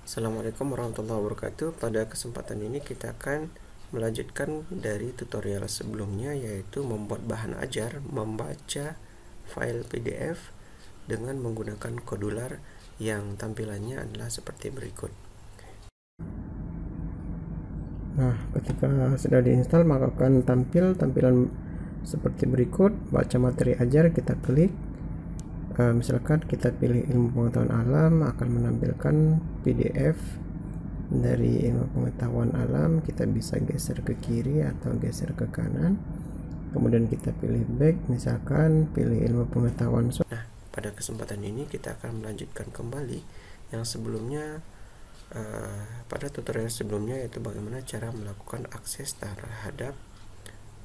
Assalamualaikum warahmatullahi wabarakatuh. Pada kesempatan ini kita akan melanjutkan dari tutorial sebelumnya, yaitu membuat bahan ajar membaca file PDF dengan menggunakan kodular yang tampilannya adalah seperti berikut. Nah, ketika sudah diinstal maka akan tampil tampilan seperti berikut. Baca materi ajar, kita klik. Misalkan kita pilih ilmu pengetahuan alam, akan menampilkan PDF dari ilmu pengetahuan alam. Kita bisa geser ke kiri atau geser ke kanan, kemudian kita pilih back, misalkan pilih ilmu pengetahuan. Nah, pada kesempatan ini kita akan melanjutkan kembali yang sebelumnya, pada tutorial sebelumnya, yaitu bagaimana cara melakukan akses terhadap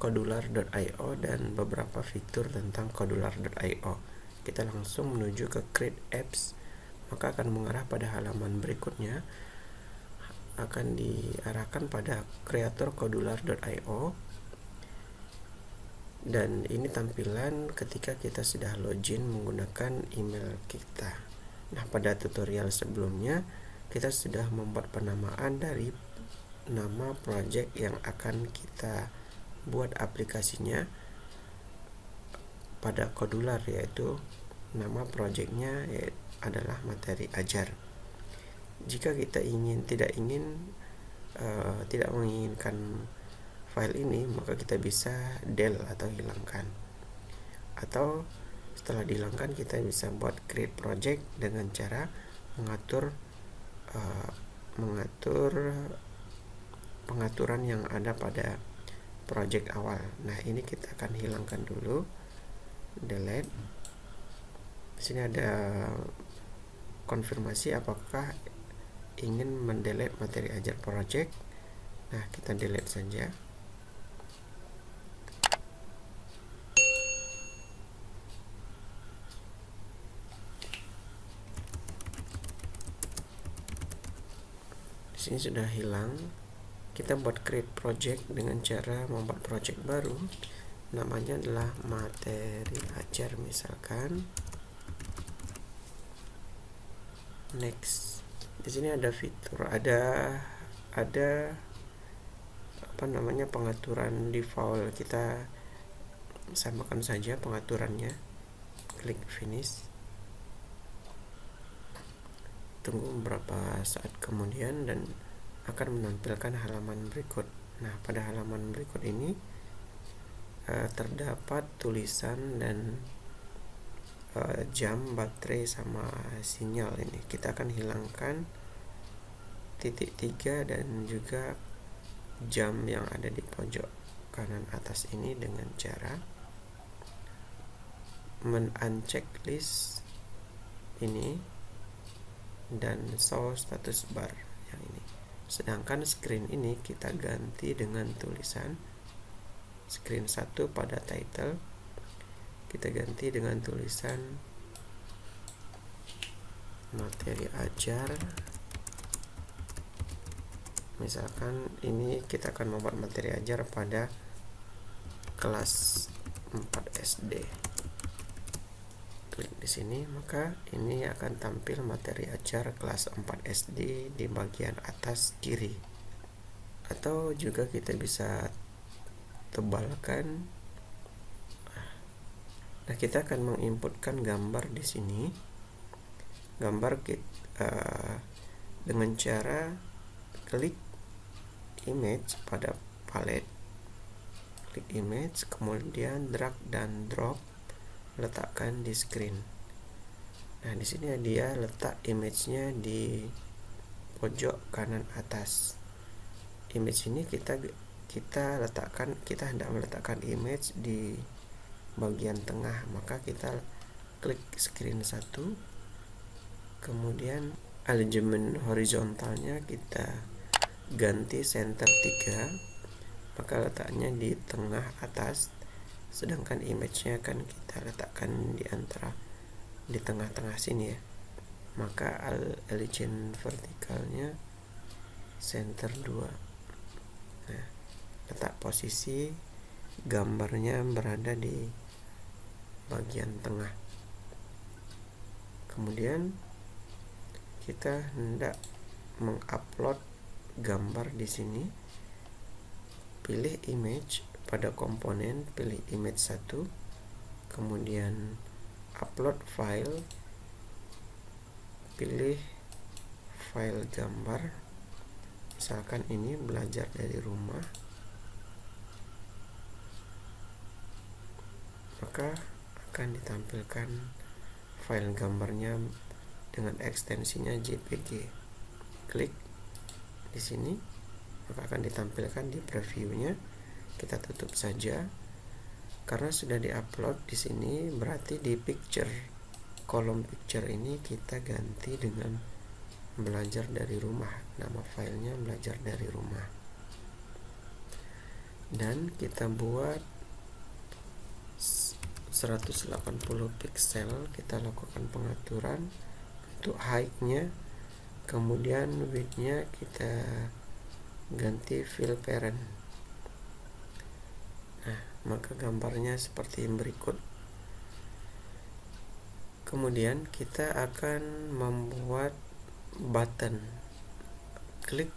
kodular.io dan beberapa fitur tentang kodular.io. Kita langsung menuju ke Create Apps, maka akan mengarah pada halaman berikutnya, akan diarahkan pada kreator kodular.io, dan ini tampilan ketika kita sudah login menggunakan email kita. Nah, pada tutorial sebelumnya kita sudah membuat penamaan dari nama project yang akan kita buat aplikasinya pada kodular, yaitu nama projectnya adalah materi ajar. Jika kita tidak menginginkan file ini, maka kita bisa delete atau hilangkan, atau setelah dihilangkan kita bisa buat create project dengan cara mengatur pengaturan yang ada pada project awal. Nah, ini kita akan hilangkan dulu, delete. Di sini ada konfirmasi apakah ingin mendelete materi ajar project. Nah, kita delete saja. Di sini sudah hilang. Kita buat create project dengan cara membuat project baru. Namanya adalah materi ajar, misalkan. Next. Di sini ada fitur, ada pengaturan default. Kita samakan saja pengaturannya. Klik finish. Tunggu beberapa saat kemudian dan akan menampilkan halaman berikut. Nah, pada halaman berikut ini terdapat tulisan dan jam, baterai, sama sinyal. Ini kita akan hilangkan titik 3 dan juga jam yang ada di pojok kanan atas ini dengan cara men-uncheck list ini dan show status bar yang ini. Sedangkan screen ini kita ganti dengan tulisan screen 1 pada title, kita ganti dengan tulisan materi ajar. Misalkan ini kita akan membuat materi ajar pada kelas 4 SD. Klik di sini, maka ini akan tampil materi ajar kelas 4 SD di bagian atas kiri. Atau juga kita bisa tebalkan. Nah, kita akan menginputkan gambar di sini. Gambar dengan cara klik image pada palette, klik image, kemudian drag dan drop, letakkan di screen. Nah, di sini dia letak image-nya di pojok kanan atas. Image ini kita hendak meletakkan image di bagian tengah, maka kita klik screen 1, kemudian alignment horizontalnya kita ganti center 3, maka letaknya di tengah atas, sedangkan image-nya akan kita letakkan di tengah-tengah sini ya. Maka align vertikalnya center 2. Nah, letak posisi gambarnya berada di bagian tengah. Kemudian kita hendak mengupload gambar di sini. Pilih image, pada komponen pilih image 1, kemudian upload file, pilih file gambar, misalkan ini belajar dari rumah, maka akan ditampilkan file gambarnya dengan ekstensinya JPG. Klik di sini, maka akan ditampilkan di previewnya. Kita tutup saja karena sudah diupload di sini. Berarti di picture, kolom picture ini kita ganti dengan belajar dari rumah. Nama filenya belajar dari rumah, dan kita buat 180 pixel. Kita lakukan pengaturan untuk height-nya, kemudian width-nya kita ganti fill parent. Nah, maka gambarnya seperti berikut. Kemudian kita akan membuat button. Klik,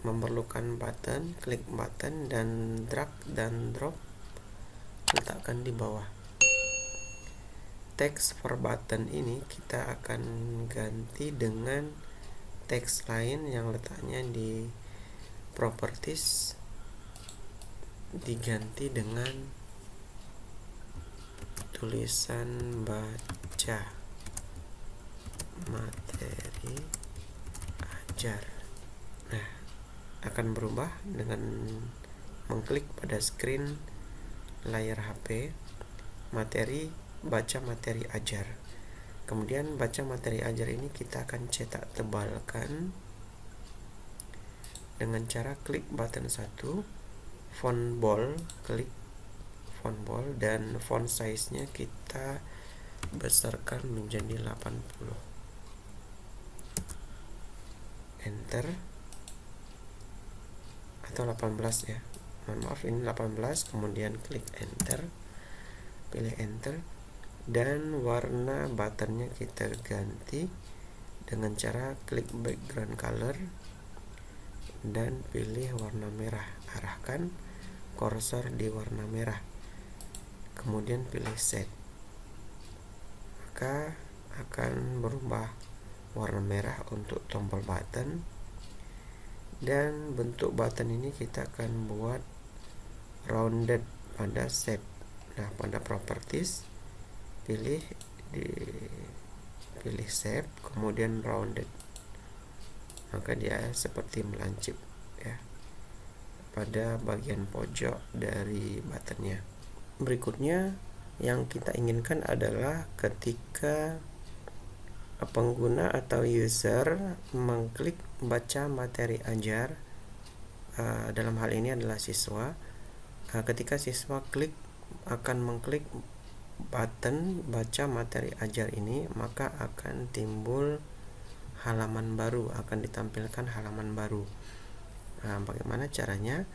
memerlukan button, klik button dan drag dan drop, letakkan di bawah. Text for button ini kita akan ganti dengan teks lain yang letaknya di properties, diganti dengan tulisan baca materi ajar. Nah, akan berubah dengan mengklik pada screen layar HP, baca materi ajar. Kemudian baca materi ajar ini kita akan cetak tebalkan dengan cara klik button 1, font bold, klik font bold, dan font size-nya kita besarkan menjadi 80. Enter, atau 18 ya, maaf ini 18. Kemudian klik enter, pilih enter, dan warna buttonnya kita ganti dengan cara klik background color dan pilih warna merah. Arahkan kursor di warna merah, kemudian pilih set, maka akan berubah warna merah untuk tombol button. Dan bentuk button ini kita akan buat rounded pada shape. Nah, pada properties pilih shape, kemudian rounded, maka dia seperti melancip ya pada bagian pojok dari buttonnya. Berikutnya yang kita inginkan adalah ketika pengguna atau user mengklik baca materi ajar, dalam hal ini adalah siswa, ketika siswa akan mengklik button baca materi ajar ini, maka akan timbul halaman baru, akan ditampilkan halaman baru. Bagaimana caranya?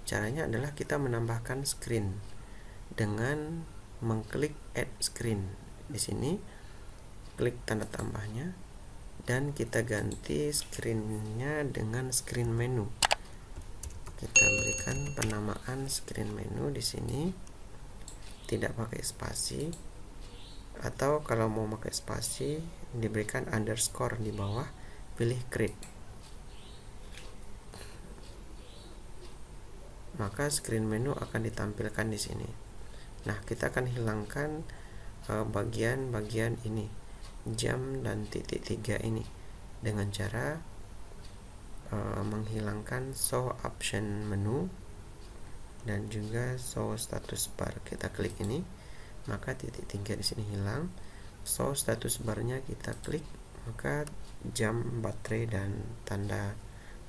Caranya adalah kita menambahkan screen dengan mengklik add screen. Di sini klik tanda tambahnya dan kita ganti screen-nya dengan screen menu. Kita berikan penamaan screen menu di sini, tidak pakai spasi, atau kalau mau pakai spasi diberikan underscore di bawah, pilih create. Maka screen menu akan ditampilkan di sini. Nah, kita akan hilangkan bagian-bagian ini, jam dan titik 3 ini, dengan cara menghilangkan show option menu dan juga show status bar. Kita klik ini, maka titik 3 di sini hilang. Show status barnya kita klik, maka jam, baterai, dan tanda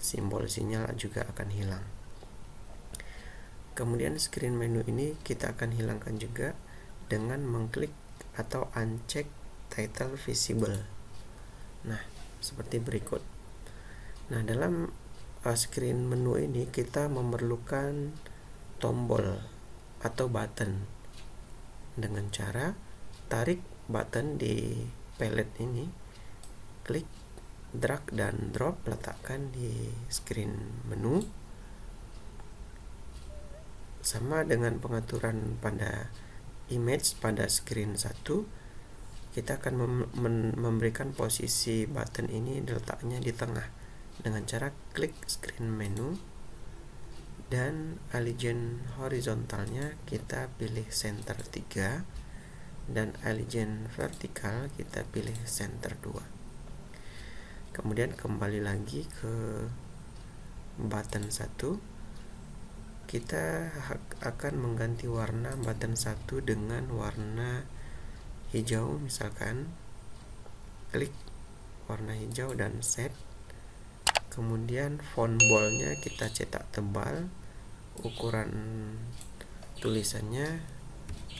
simbol sinyal juga akan hilang. Kemudian screen menu ini kita akan hilangkan juga dengan mengklik atau uncheck title visible. Nah, seperti berikut. Nah, dalam screen menu ini kita memerlukan tombol atau button dengan cara tarik button di palette ini, klik, drag dan drop, letakkan di screen menu. Sama dengan pengaturan pada image pada screen 1, kita akan memberikan posisi button ini letaknya di tengah dengan cara klik screen menu, dan align horizontalnya kita pilih center 3, dan align vertikal kita pilih center 2. Kemudian kembali lagi ke button 1, kita akan mengganti warna button 1 dengan warna hijau, misalkan klik warna hijau dan set. Kemudian font boldnya kita cetak tebal, ukuran tulisannya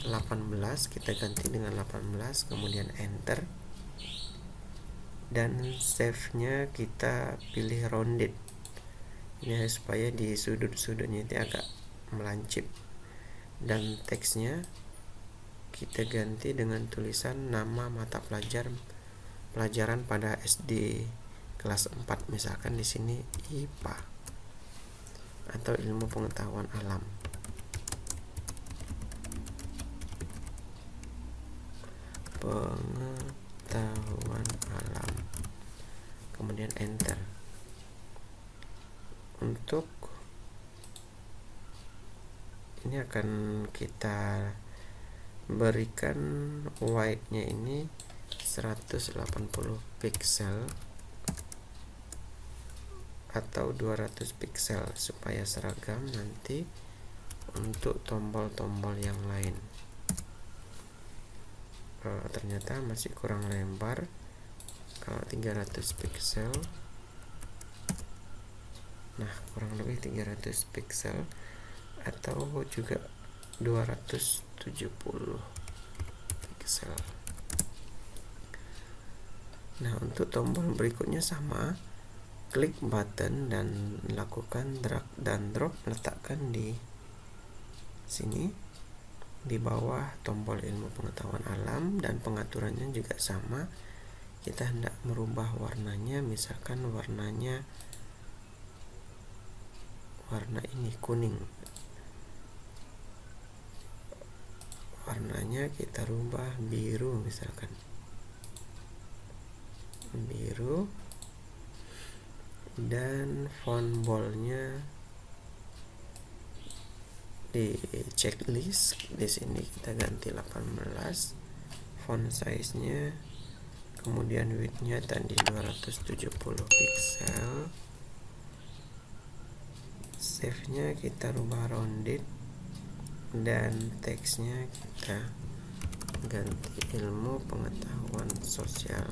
18, kita ganti dengan 18, kemudian enter, dan save nya kita pilih rounded ini supaya di sudut-sudutnya itu agak melancip, dan teksnya kita ganti dengan tulisan nama mata pelajaran pada SD kelas 4, misalkan di sini IPA atau ilmu pengetahuan alam. Pengetahuan alam, kemudian enter. Untuk ini akan kita berikan white-nya ini 180 pixel atau 200 pixel supaya seragam nanti untuk tombol-tombol yang lain. Ternyata masih kurang lebar. Kalau 300 pixel, nah kurang lebih 300 pixel atau juga 270 pixel. Nah, untuk tombol berikutnya sama, klik button dan lakukan drag dan drop, letakkan di sini di bawah tombol ilmu pengetahuan alam, dan pengaturannya juga sama. Kita hendak merubah warnanya, misalkan warnanya warna ini kuning, warnanya kita rubah biru, misalkan biru, dan font boldnya di checklist di sini kita ganti 18, font size nya, kemudian width nya tadi 270 pixel, save nya kita rubah rounded, dan teksnya kita ganti ilmu pengetahuan sosial.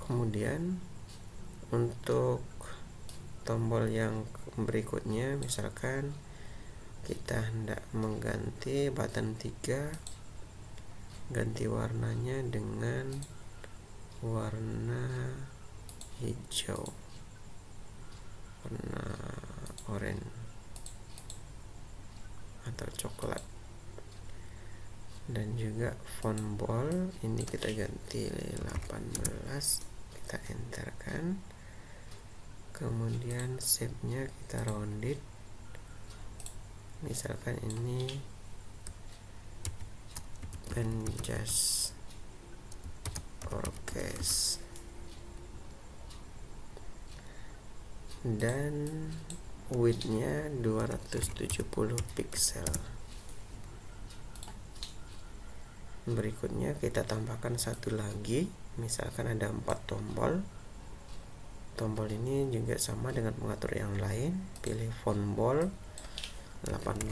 Kemudian untuk tombol yang berikutnya, misalkan kita hendak mengganti button 3, ganti warnanya dengan warna hijau, warna oranye atau coklat, dan juga font bold ini kita ganti 18, kita enterkan, kemudian shape nya kita rounded, misalkan ini Penjas Orkes, dan width nya 270 pixel. Berikutnya kita tambahkan satu lagi, misalkan ada 4 tombol. Tombol ini juga sama dengan pengatur yang lain, pilih font bold 18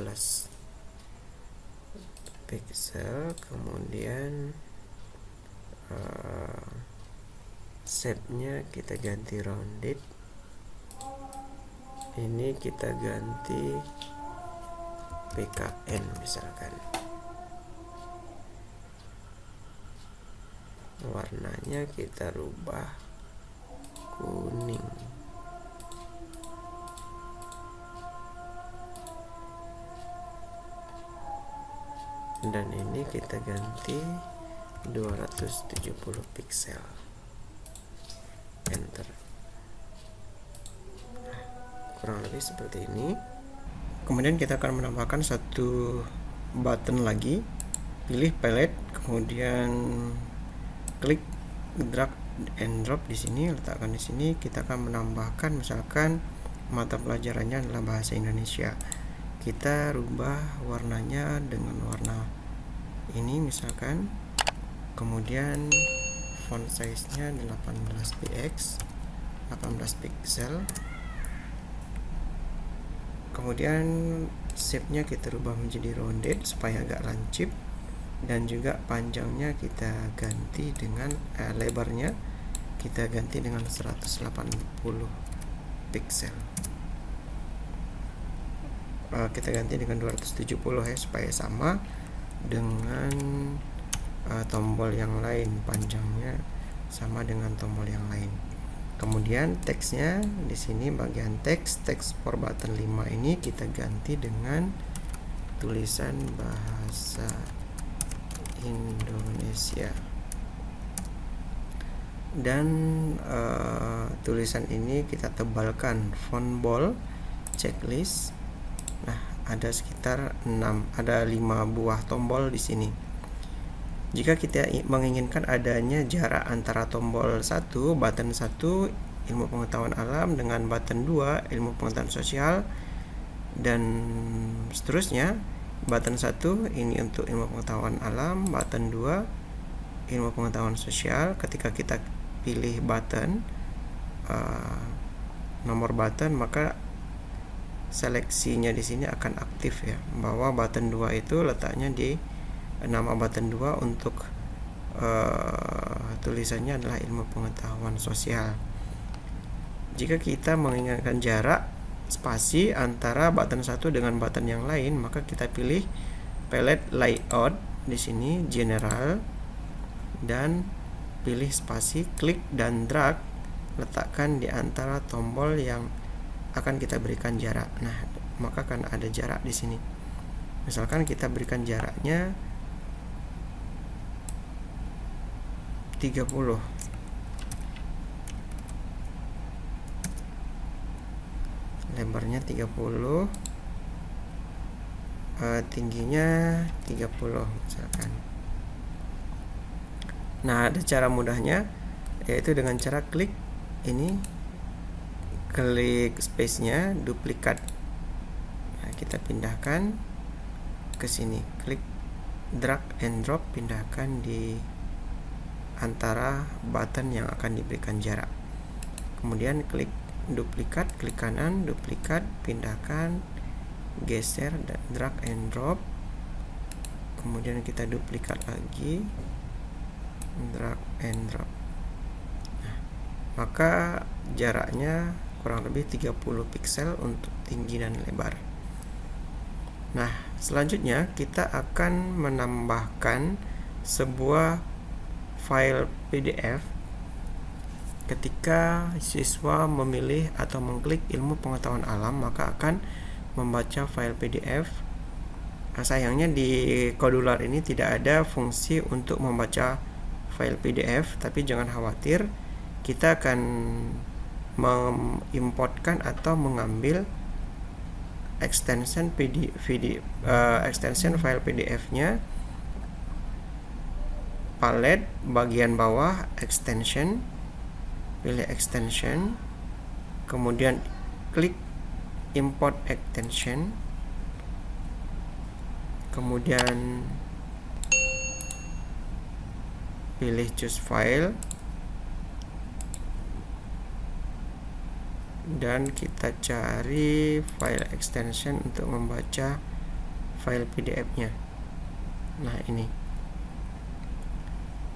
pixel, kemudian shape nya kita ganti rounded, ini kita ganti PKN misalkan, warnanya kita rubah kuning, dan ini kita ganti 270 pixel, enter. Kurang lebih seperti ini. Kemudian kita akan menambahkan satu button lagi, pilih palette, kemudian klik drag and drop di sini, letakkan di sini. Kita akan menambahkan misalkan mata pelajarannya adalah bahasa Indonesia. Kita rubah warnanya dengan warna ini misalkan, kemudian font size-nya 18 pixel. Kemudian shape-nya kita rubah menjadi rounded supaya agak lancip, dan juga panjangnya kita ganti dengan lebarnya kita ganti dengan 180 pixel. Kita ganti dengan 270 ya, supaya sama dengan tombol yang lain, panjangnya sama dengan tombol yang lain. Kemudian teksnya di sini bagian teks for button 5 ini kita ganti dengan tulisan bahasa Indonesia, dan tulisan ini kita tebalkan font bold checklist. Nah, ada sekitar 5 buah tombol di sini. Jika kita menginginkan adanya jarak antara tombol 1, button 1 ilmu pengetahuan alam dengan button 2 ilmu pengetahuan sosial, dan seterusnya, button 1 ini untuk ilmu pengetahuan alam, button 2 ilmu pengetahuan sosial. Ketika kita pilih button nomor button, maka seleksinya di sini akan aktif ya, bahwa button 2 itu letaknya di nama button 2 untuk tulisannya adalah ilmu pengetahuan sosial. Jika kita menginginkan jarak spasi antara button 1 dengan button yang lain, maka kita pilih palette layout di sini, general, dan pilih spasi, klik dan drag, letakkan di antara tombol yang akan kita berikan jarak. Nah, maka akan ada jarak di sini. Misalkan kita berikan jaraknya 30, lebarnya 30, tingginya 30 misalkan. Nah, ada cara mudahnya, yaitu dengan cara klik ini, klik space-nya, duplikat. Nah, kita pindahkan ke sini, klik drag and drop, pindahkan di antara button yang akan diberikan jarak. Kemudian klik duplikat, klik kanan, duplikat, pindahkan, geser, dan drag and drop. Kemudian kita duplikat lagi, drag and drop. Nah, maka jaraknya kurang lebih 30 pixel untuk tinggi dan lebar. Nah, selanjutnya kita akan menambahkan sebuah file PDF ketika siswa memilih atau mengklik ilmu pengetahuan alam, maka akan membaca file PDF. Sayangnya di Kodular ini tidak ada fungsi untuk membaca file PDF, tapi jangan khawatir, kita akan mengimportkan atau mengambil extension extension file PDF-nya, palette bagian bawah extension, pilih extension, kemudian klik import extension, kemudian pilih choose file, dan kita cari file extension untuk membaca file PDF-nya. Nah, ini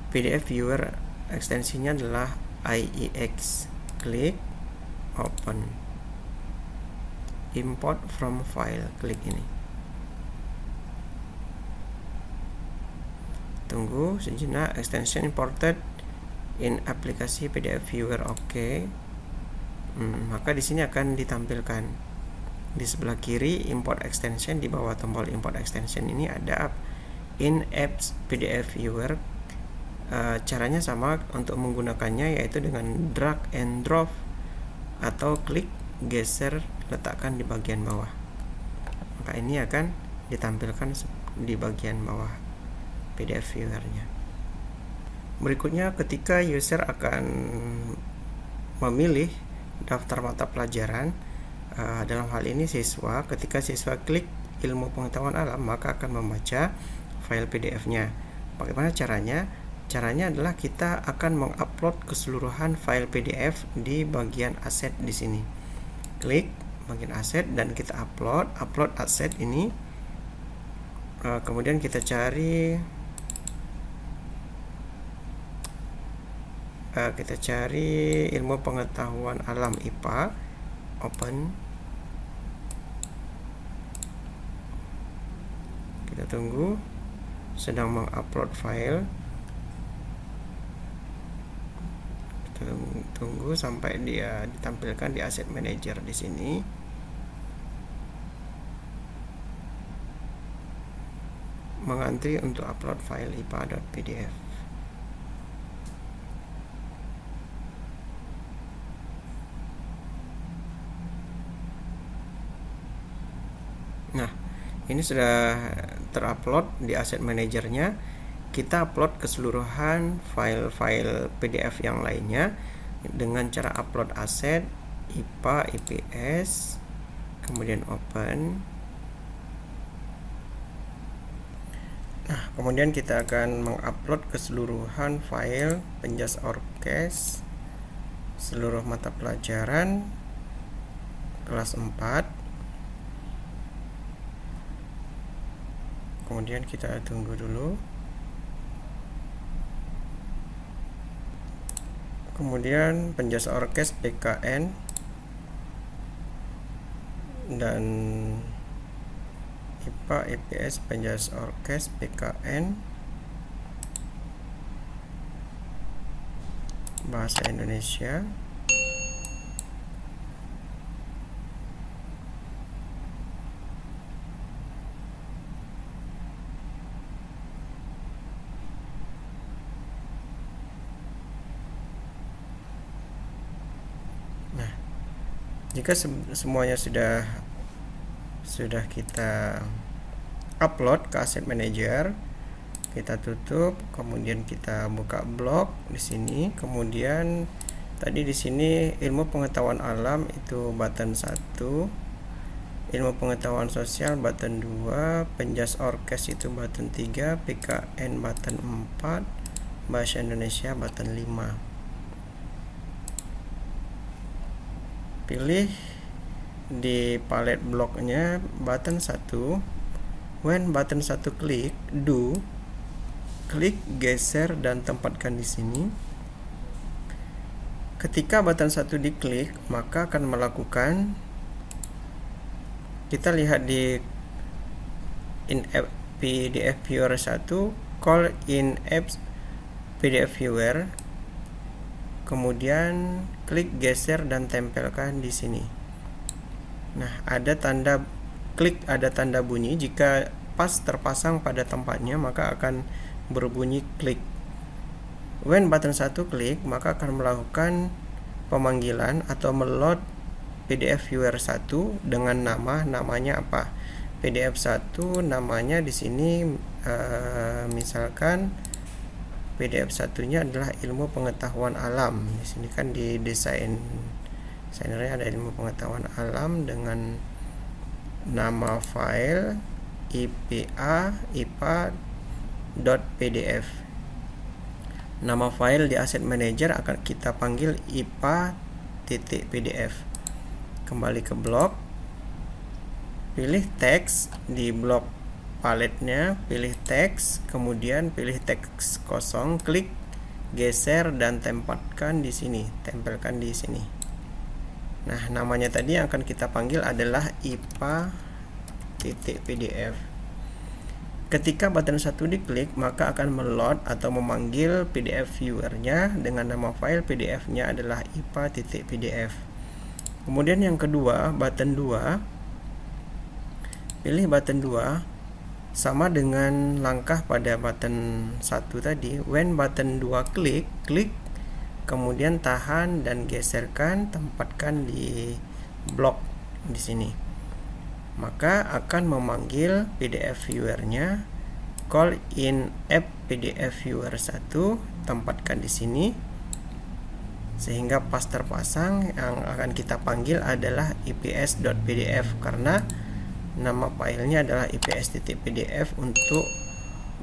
PDF viewer, ekstensinya adalah IEX. Klik open, import from file, klik ini. Tunggu sejenak, extension imported in aplikasi PDF viewer. Oke. Maka di sini akan ditampilkan di sebelah kiri import extension, di bawah tombol import extension ini ada in apps PDF viewer. Caranya sama untuk menggunakannya, yaitu dengan drag and drop atau klik, geser, letakkan di bagian bawah. Maka ini akan ditampilkan di bagian bawah PDF viewernya. Berikutnya, ketika user akan memilih daftar mata pelajaran, dalam hal ini siswa, ketika siswa klik ilmu pengetahuan alam, maka akan membaca file PDF-nya. Bagaimana caranya? Caranya adalah kita akan mengupload keseluruhan file PDF di bagian aset di sini. Klik bagian aset dan kita upload aset ini. Kemudian kita cari ilmu pengetahuan alam IPA, open. Kita tunggu, sedang mengupload file. Kita tunggu sampai dia ditampilkan di asset manager di sini. Mengantri untuk upload file IPA.pdf. Nah, ini sudah terupload di asset manajernya. Kita upload keseluruhan file-file PDF yang lainnya dengan cara upload aset IPA IPS, kemudian open. Nah, kemudian kita akan mengupload keseluruhan file penjas orkes seluruh mata pelajaran kelas 4. Kemudian kita tunggu dulu. Kemudian penjas orkes PKN dan IPA IPS penjas orkes PKN bahasa Indonesia. Nah, jika semuanya sudah kita upload ke asset manager, kita tutup, kemudian kita buka blog di sini. Kemudian tadi di sini ilmu pengetahuan alam itu button 1, ilmu pengetahuan sosial button 2, penjas orkes itu button 3, PKN button 4, bahasa Indonesia button 5. Pilih di palet bloknya button 1. When button 1 klik, klik, geser dan tempatkan di sini. Ketika button 1 diklik, maka akan melakukan, kita lihat di in app PDF viewer 1, call in apps PDF viewer, kemudian klik, geser dan tempelkan di sini. Nah, ada tanda klik, ada tanda bunyi. Jika pas terpasang pada tempatnya, maka akan berbunyi klik. When button 1 klik, maka akan melakukan pemanggilan atau meload PDF viewer 1 dengan namanya apa? PDF 1 namanya di sini misalkan PDF satunya adalah ilmu pengetahuan alam. Di sini kan di desainernya ada ilmu pengetahuan alam dengan nama file ipa.pdf. Nama file di asset manager akan kita panggil ipa.pdf. Kembali ke blok, pilih teks di blok paletnya, pilih teks, kemudian pilih teks kosong, klik, geser dan tempatkan di sini, tempelkan di sini. Nah, namanya tadi yang akan kita panggil adalah ipa.pdf. Ketika button 1 diklik, maka akan meload atau memanggil PDF viewernya dengan nama file PDF-nya adalah ipa.pdf. Kemudian yang kedua, button 2. Pilih button 2. sama dengan langkah pada button 1 tadi. When button 2 klik, kemudian tahan dan geserkan, tempatkan di blok di sini. Maka akan memanggil PDF viewer-nya, call in app PDF viewer 1, tempatkan di sini. Sehingga pas terpasang, yang akan kita panggil adalah ips.pdf karena nama filenya adalah ips.pdf untuk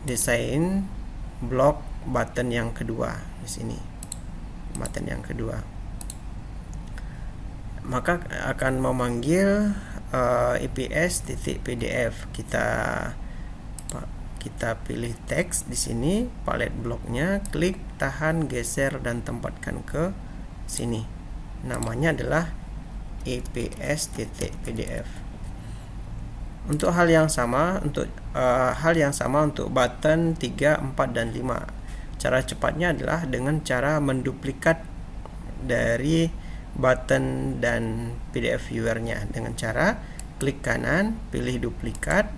desain blok button yang kedua di sini. Button yang kedua. Maka akan memanggil ips.pdf. Kita pilih teks di sini, palet bloknya, klik, tahan, geser dan tempatkan ke sini. Namanya adalah ips.pdf. Untuk hal yang sama untuk button 3, 4 dan 5. Cara cepatnya adalah dengan cara menduplikat dari button dan PDF viewer-nya dengan cara klik kanan, pilih duplikat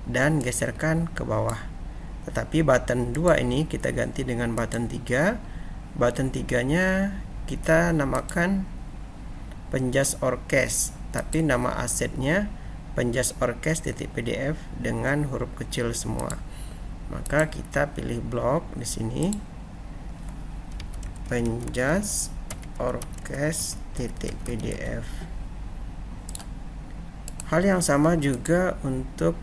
dan geserkan ke bawah. Tetapi button 2 ini kita ganti dengan button 3. Button 3-nya kita namakan penjas orkes, tapi nama asetnya penjas orkes.pdf dengan huruf kecil semua. Maka kita pilih blok di sini, penjas orkes.pdf. Hal yang sama juga untuk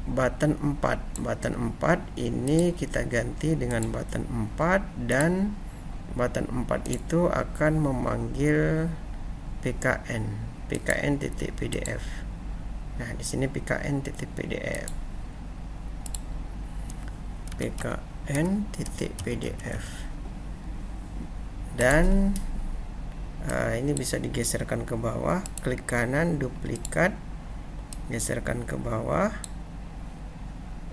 button 4. Button 4 ini kita ganti dengan button 4 dan button 4 itu akan memanggil pkn.pdf. Nah, di sini pkn.pdf. pkn.pdf. Dan ini bisa digeserkan ke bawah, klik kanan, duplikat, geserkan ke bawah.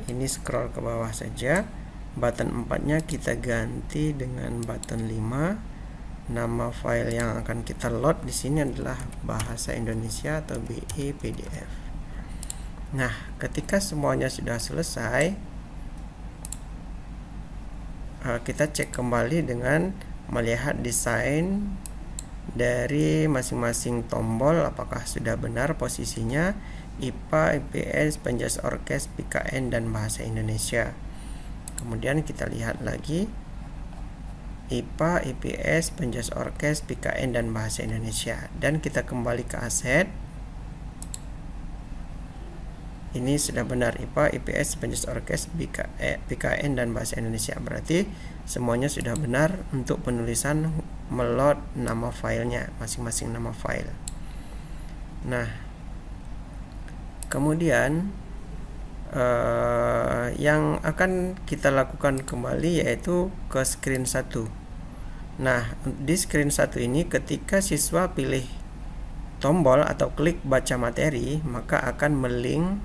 Ini scroll ke bawah saja. Button 4-nya kita ganti dengan button 5. Nama file yang akan kita load di sini adalah Bahasa Indonesia atau BI PDF. Nah, ketika semuanya sudah selesai, kita cek kembali dengan melihat desain dari masing-masing tombol apakah sudah benar posisinya, IPA, IPS, penjas orkes, PKN dan Bahasa Indonesia. Kemudian kita lihat lagi IPA, IPS, penjas orkes, PKN dan Bahasa Indonesia, dan kita kembali ke aset. Ini sudah benar IPA, IPS, penjas orkes, PKN dan Bahasa Indonesia. Berarti semuanya sudah benar untuk penulisan meload nama filenya, masing-masing nama file. Nah, kemudian yang akan kita lakukan kembali yaitu ke screen 1. Nah, di screen 1 ini ketika siswa pilih tombol atau klik baca materi, maka akan melink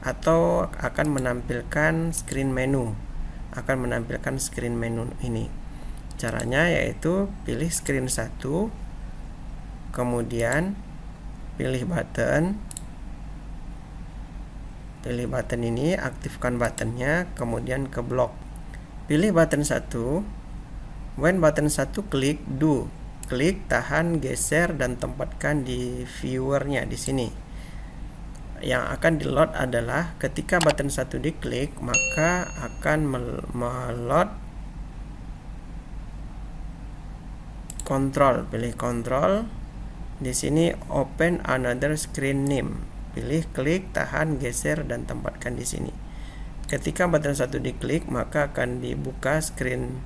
atau akan menampilkan screen menu. Ini. Caranya yaitu pilih screen 1, kemudian pilih button ini, aktifkan buttonnya, kemudian ke blok. Pilih button 1. When button 1 klik, klik, tahan, geser dan tempatkan di viewernya di sini. Yang akan di load adalah ketika button 1 diklik, maka akan meload kontrol. Pilih kontrol. Di sini open another screen name. Pilih, klik, tahan, geser dan tempatkan di sini. Ketika button 1 diklik, maka akan dibuka screen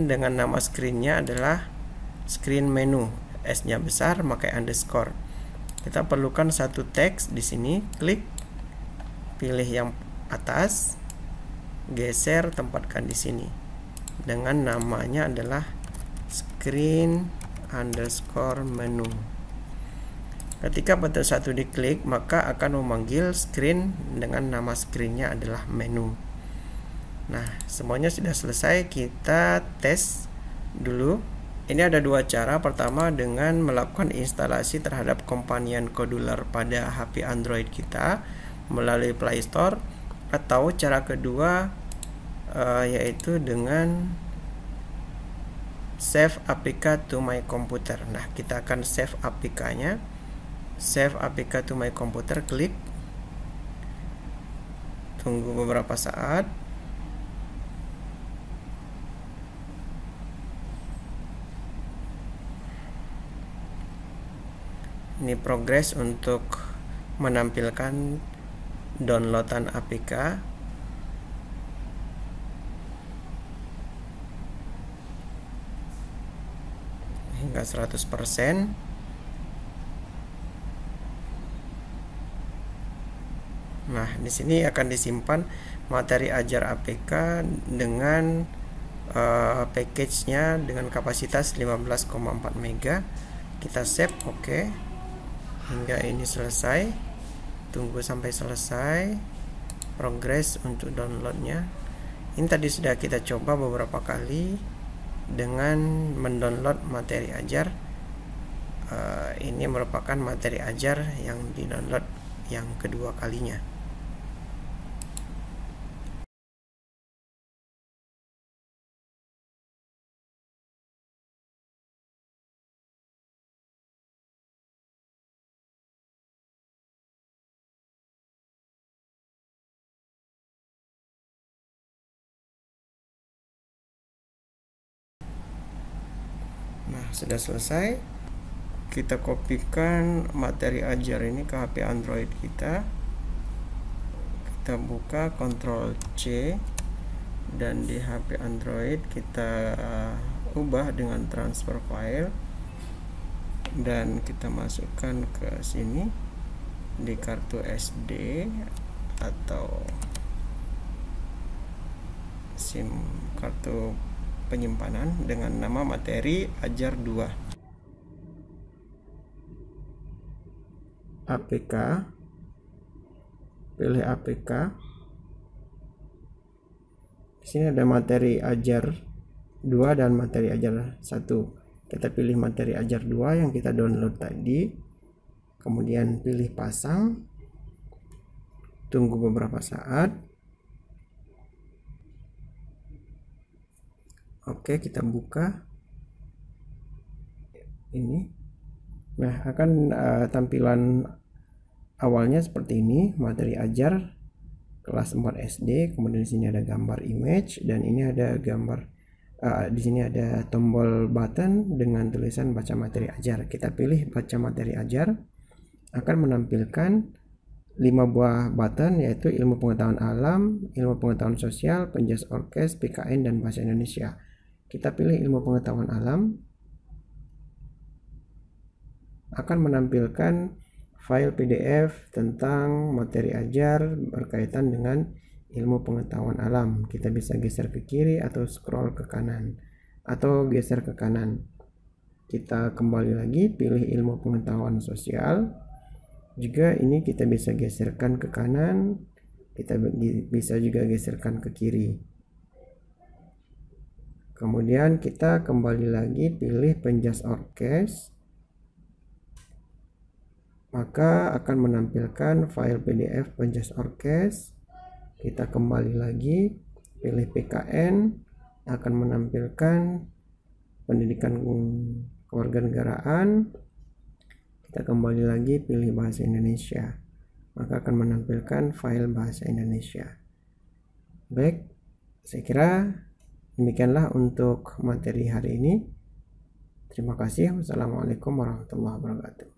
dengan nama screennya adalah screen menu. S-nya besar, pakai underscore. Kita perlukan satu teks di sini, klik, pilih yang atas, geser, tempatkan di sini. Dengan namanya adalah screen underscore menu. Ketika button 1 diklik, maka akan memanggil screen dengan nama screennya adalah menu. Nah, semuanya sudah selesai. Kita tes dulu. Ini ada dua cara. Pertama dengan melakukan instalasi terhadap companion Kodular pada HP Android kita melalui Play Store, Atau cara kedua yaitu dengan save APK to my computer. Nah, kita akan save APK-nya. Save APK to my computer, klik. Tunggu beberapa saat. Ini progres untuk menampilkan downloadan APK. Hingga 100%. Nah, di sini akan disimpan materi ajar APK dengan package-nya dengan kapasitas 15,4 MB. Kita save, oke. Hingga ini selesai. Tunggu sampai selesai. Progres untuk downloadnya. Ini tadi sudah kita coba beberapa kali dengan mendownload materi ajar. Ini merupakan materi ajar yang didownload yang kedua kalinya. Nah, sudah selesai. Kita kopikan materi ajar ini ke HP Android kita. Kita buka Ctrl C, dan di HP Android kita ubah dengan transfer file, dan kita masukkan ke sini di kartu SD atau SIM kartu penyimpanan dengan nama materi ajar 2. APK, pilih APK. Di sini ada materi ajar 2 dan materi ajar 1. Kita pilih materi ajar 2 yang kita download tadi. Kemudian pilih pasang. Tunggu beberapa saat. Oke, kita buka ini. Nah, akan tampilan awalnya seperti ini, materi ajar kelas 4 SD. Kemudian di sini ada gambar image, dan ini ada gambar di sini ada tombol button dengan tulisan baca materi ajar. Kita pilih baca materi ajar. Akan menampilkan 5 buah button, yaitu ilmu pengetahuan alam, ilmu pengetahuan sosial, penjas orkes, PKN, dan bahasa Indonesia. Kita pilih ilmu pengetahuan alam. Akan menampilkan file PDF tentang materi ajar berkaitan dengan ilmu pengetahuan alam. Kita bisa geser ke kiri atau scroll ke kanan, atau geser ke kanan. Kita kembali lagi, pilih ilmu pengetahuan sosial. Juga ini kita bisa geserkan ke kanan, kita bisa juga geserkan ke kiri. Kemudian kita kembali lagi, pilih penjas orkes. Maka akan menampilkan file PDF penjas orkes. Kita kembali lagi, pilih PKN. Akan menampilkan pendidikan kewarganegaraan. Kita kembali lagi, pilih bahasa Indonesia. Maka akan menampilkan file bahasa Indonesia. Baik, saya kira demikianlah untuk materi hari ini. Terima kasih. Wassalamualaikum warahmatullahi wabarakatuh.